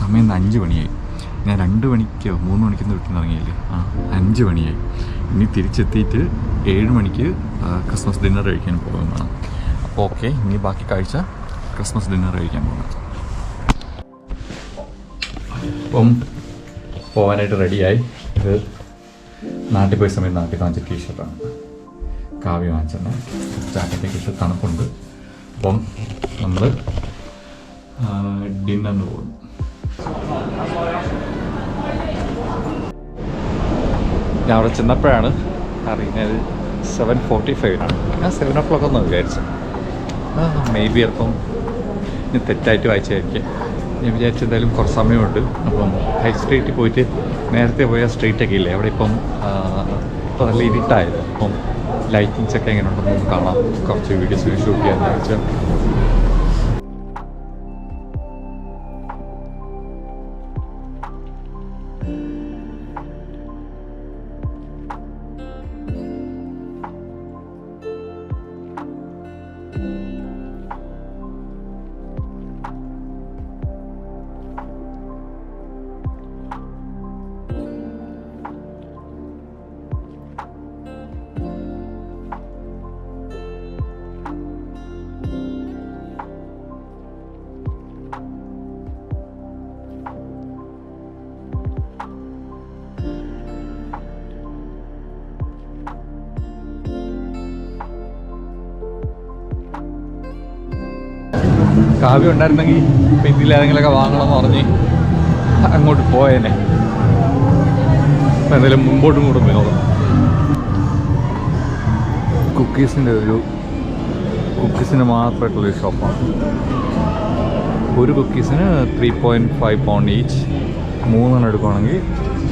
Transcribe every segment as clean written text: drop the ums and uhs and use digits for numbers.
സമയം 5 മണിയായി. ഞാൻ 2 മണിക്കോ 3 മണിക്കൊന്നും വീട്ടിൽ നിന്ന് ഇറങ്ങിയില്ലേ? 5 മണിയായി. ഇനി തിരിച്ചെത്തിയിട്ട് 7 മണിക്ക് ക്രിസ്മസ് ഡിന്നർ കഴിക്കാൻ പോകുന്നതാണ്. അപ്പോൾ ഓക്കെ, ഇനി ബാക്കി കാഴ്ച ക്രിസ്മസ് ഡിന്നർ കഴിക്കാൻ പോകുന്നത്. അപ്പം പോകാനായിട്ട് റെഡിയായി. ഇത് നാട്ടിൽ പോയ സമയത്ത് നാട്ടിൽ വാങ്ങിച്ച ടീഷർട്ടാണ്. കാവ്യ വാങ്ങിച്ചത് ജാക്കറ്റ് ടീഷർട്ട് തണുപ്പുണ്ട്. അപ്പം നമ്മൾ ഡിന്നറിന് പോകുന്നു. ഞാൻ അവിടെ ചെന്നപ്പോഴാണ് അറിയുന്നത് 7:45 ഞാൻ 7 o'clock ഒന്ന് വിചാരിച്ചു. മേ ബി ചിലപ്പം ഇനി തെറ്റായിട്ട് വായിച്ചായിരിക്കും. ഞാൻ വിചാരിച്ചു എന്തായാലും കുറച്ച് സമയമുണ്ട്. അപ്പം ഹൈ സ്ട്രീറ്റിൽ പോയിട്ട് നേരത്തെ പോയ സ്ട്രീറ്റൊക്കെ ഇല്ലേ അവിടെ ഇപ്പം നല്ല ഇരുട്ടായത്. അപ്പം ലൈറ്റിങ്സൊക്കെ എങ്ങനെ ഉണ്ടെന്ന് കാണാം. കുറച്ച് വീഡിയോസ് ഷൂട്ട് ചെയ്യാൻ വിചാരിച്ചു. കാവ്യം ഉണ്ടായിരുന്നെങ്കിൽ ഇപ്പം ഇതിൽ ഏതെങ്കിലുമൊക്കെ വാങ്ങണമെന്ന് പറഞ്ഞ് അങ്ങോട്ട് പോയേനെ. എന്തായാലും മുമ്പോട്ടും കൂടെ പോയി നോക്കാം. കുക്കീസിന് മാത്രമായിട്ടുള്ളൊരു ഷോപ്പാണ്. ഒരു കുക്കീസിന് 3.5 pound ഈച്ച്. 3 എടുക്കുകയാണെങ്കിൽ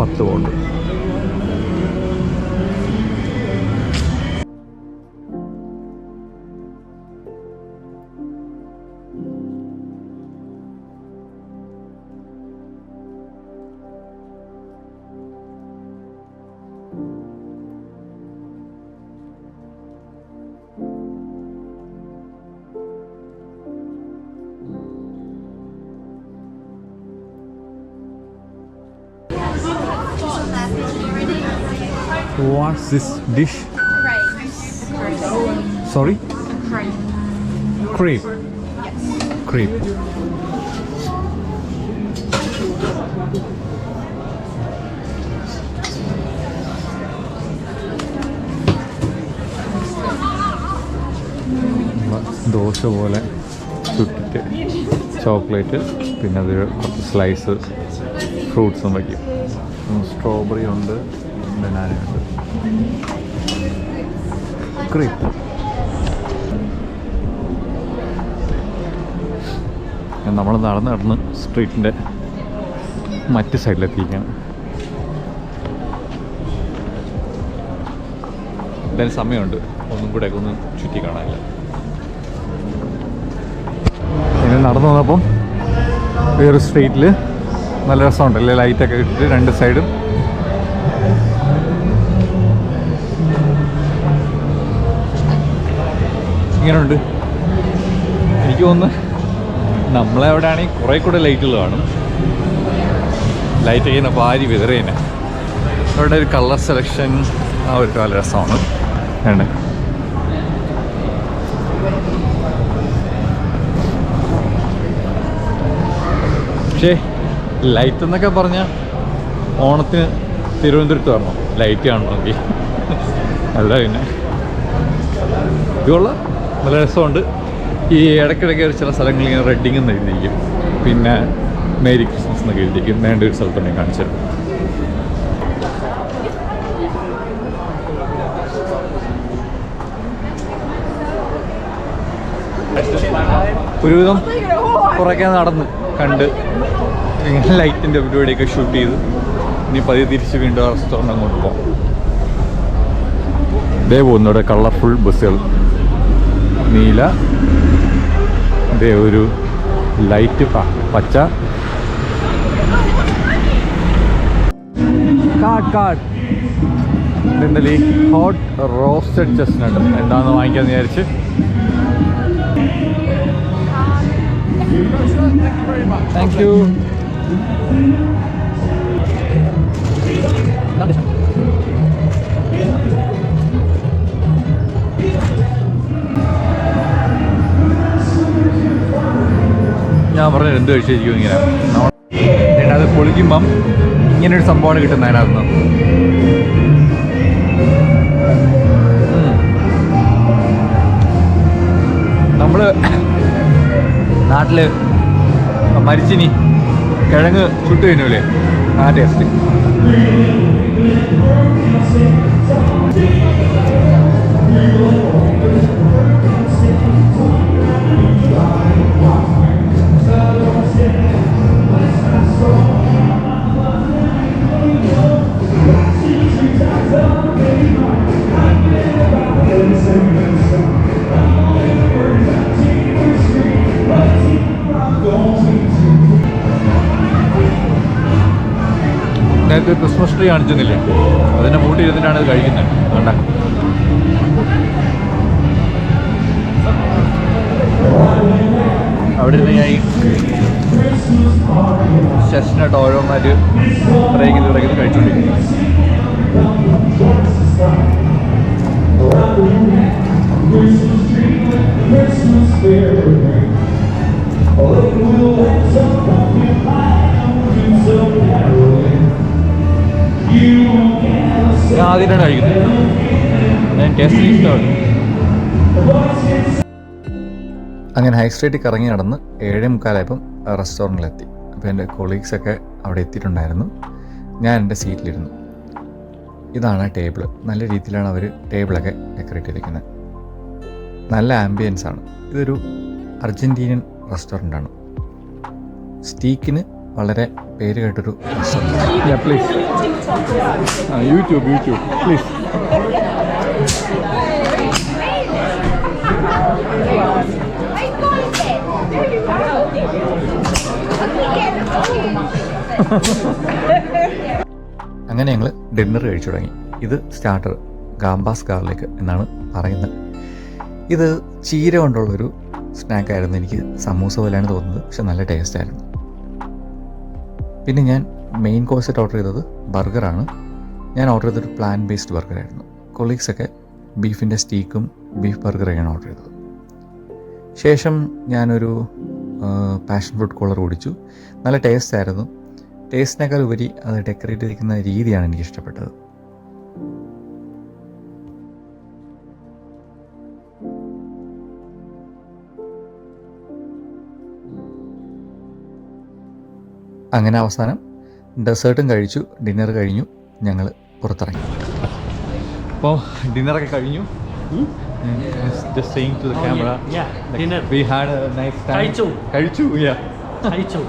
10 pound. What's this dish? Crepes. Sorry? Crepe. Crepe. Yes. Crepe. Dosa പോലെ ചുട്ടിട്ട് ചോക്ലേറ്റ്, പിന്നെ അത് കുറച്ച് സ്ലൈസ് ഫ്രൂട്ട്സും വയ്ക്കും. സ്ട്രോബെറി ഉണ്ട്, ബനാനയുണ്ട്. ക്രീപ്പ്. നമ്മൾ നടന്ന് സ്ട്രീറ്റിൻ്റെ മറ്റ് സൈഡിലെത്തിയിരിക്കുകയാണ്. എന്തായാലും സമയമുണ്ട്, ഒന്നും കൂടെ ഒന്ന് ചുറ്റി കാണാനില്ല. ഇങ്ങനെ നടന്നു വന്നപ്പം വേറൊരു സ്ട്രീറ്റിൽ നല്ല രസമുണ്ടല്ലേ, ലൈറ്റൊക്കെ ഇട്ടിട്ട് 2 സൈഡും. ഇങ്ങനെയുണ്ട്. എനിക്ക് തോന്നുന്നു നമ്മളെവിടെ ആണെങ്കിൽ കുറേ കൂടെ ലൈറ്റുകൾ കാണും. ലൈറ്റ് ഇങ്ങനെ ഭാരി വിതറേനെ. അവിടെ ഒരു കളർ സെലക്ഷൻ ഒരു നല്ല രസമാണ്. വേണ്ടേ, പക്ഷേ ലൈറ്റ് എന്നൊക്കെ പറഞ്ഞാൽ ഓണത്തിന് തിരുവനന്തപുരത്ത് വരണം ലൈറ്റ് കാണണമെങ്കിൽ. അല്ല പിന്നെ ഇതുള്ള നല്ല രസമുണ്ട്. ഈ ഇടയ്ക്കിടയ്ക്ക് ചില സ്ഥലങ്ങളിൽ ഇങ്ങനെ റെഡിങ് എന്ന് എഴുതിയിരിക്കും, പിന്നെ മേരി ക്രിസ്മസ് എന്നൊക്കെ എഴുതിയിരിക്കും. വേണ്ട ഒരു സ്ഥലത്ത് ഞാൻ കാണിച്ചു തരും. ഒരുവിധം കുറേയൊക്കെ നടന്ന് കണ്ട് ഇങ്ങനെ ലൈറ്റിൻ്റെ പരിപാടിയൊക്കെ ഷൂട്ട് ചെയ്ത് ഇനി പതിയെ തിരിച്ച് വീണ്ടും ആ റെസ്റ്റോറൻറ്റ് അങ്ങോട്ട് പോകാം. ഇതേ പോകുന്നു ഇവിടെ കളർഫുൾ ബസ്സുകൾ. നീല, ഇതേ ഒരു ലൈറ്റ് പച്ച. കാട് ഇന്നലെ ഹോട്ട് റോസ്റ്റഡ് ചെസ്റ്റ്നട്ട് എന്താണെന്ന് വാങ്ങിക്കാമെന്ന് വിചാരിച്ച്. Thank you. ഫുഡ് കഴിച്ചിരിക്കും ഇങ്ങനെ. അത് പൊളിക്കുമ്പം ഇങ്ങനൊരു സംഭവമാണ് കിട്ടുന്നത് അതിനകത്ത്. നമ്മൾ നാട്ടിൽ മരിച്ചിനി കിഴങ്ങ് ചുട്ട് കഴിഞ്ഞൂലേ, ആ ടേസ്റ്റ്. നേരത്തെ ക്രിസ്മസ് ട്രീ കാണിച്ചെന്നില്ലേ, അതിൻ്റെ മൂട്ടി ഇരുന്നിട്ടാണ് ഇത് കഴിക്കുന്നത്. വേണ്ട, അവിടെ ഇരുന്ന് ഞാൻ ഈ ചെസ്റ്റിനായിട്ട് ഓരോന്നായിട്ട് ഇറങ്ങി കഴിച്ചുകൊണ്ടിരിക്കുന്നു. ഞാൻ ആദ്യമായിട്ടാണ് കഴിക്കുന്നത്. ഞാൻ ടേസ്റ്റ് ഇഷ്ടമാണ്. അങ്ങനെ ഹൈ സ്ട്രീറ്റിൽ കറങ്ങി നടന്ന് 7:45 റെസ്റ്റോറൻറ്റിലെത്തി. അപ്പോൾ എൻ്റെ കൊളീഗ്സൊക്കെ അവിടെ എത്തിയിട്ടുണ്ടായിരുന്നു. ഞാൻ എൻ്റെ സീറ്റിലിരുന്നു. ഇതാണ് ടേബിൾ. നല്ല രീതിയിലാണ് അവർ ടേബിളൊക്കെ ഡെക്കറേറ്റ് ചെയ്തിരിക്കുന്നത്. നല്ല ആംബിയൻസ് ആണ്. ഇതൊരു അർജൻറ്റീനിയൻ റെസ്റ്റോറൻ്റാണ്. സ്റ്റീക്കിന് വളരെ പേര് കേട്ടൊരു റെസ്റ്റോറൻറ്റ്. Please YouTube please. അങ്ങനെ ഞങ്ങൾ ഡിന്നർ കഴിച്ചു തുടങ്ങി. ഇത് സ്റ്റാർട്ടർ ഗാംബാസ് ഗാർലിക് എന്നാണ് പറയുന്നത്. ഇത് ചീര കൊണ്ടുള്ളൊരു സ്നാക്കായിരുന്നു. എനിക്ക് സമൂസ പോലെയാണ് തോന്നുന്നത്, പക്ഷെ നല്ല ടേസ്റ്റായിരുന്നു. പിന്നെ ഞാൻ മെയിൻ കോഴ്സായിട്ട് ഓർഡർ ചെയ്തത് ബർഗറാണ്. ഞാൻ ഓർഡർ ചെയ്തൊരു പ്ലാൻ ബേസ്ഡ് ബർഗറായിരുന്നു. കൊളീഗ്സൊക്കെ ബീഫിൻ്റെ സ്റ്റീക്കും ബീഫ് ബർഗറൊക്കെയാണ് ഓർഡർ ചെയ്തത്. ശേഷം ഞാനൊരു പാഷൻ ഫ്രൂട്ട് കോളർ കുടിച്ചു. നല്ല ടേസ്റ്റായിരുന്നു. ടേസ്റ്റിനേക്കാൾ ഉപരി അത് ഡെക്കറേറ്റ് ചെയ്തിരിക്കുന്ന രീതിയാണ് എനിക്ക് ഇഷ്ടപ്പെട്ടത്. അങ്ങനെ അവസാനം ഡെസേർട്ടും കഴിച്ചു, ഡിന്നർ കഴിഞ്ഞു, ഞങ്ങൾ പുറത്തിറങ്ങി. അപ്പോൾ ഡിന്നറൊക്കെ കഴിഞ്ഞു. Just saying to the camera, dinner. We had a nice time. Kaichu, yeah. Kaichu.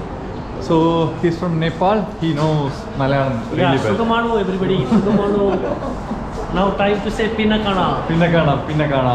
So he's from Nepal. He knows Malayalam really well. Sugamano, everybody. Sugamano. Now time to say Pinakana. Pinakana.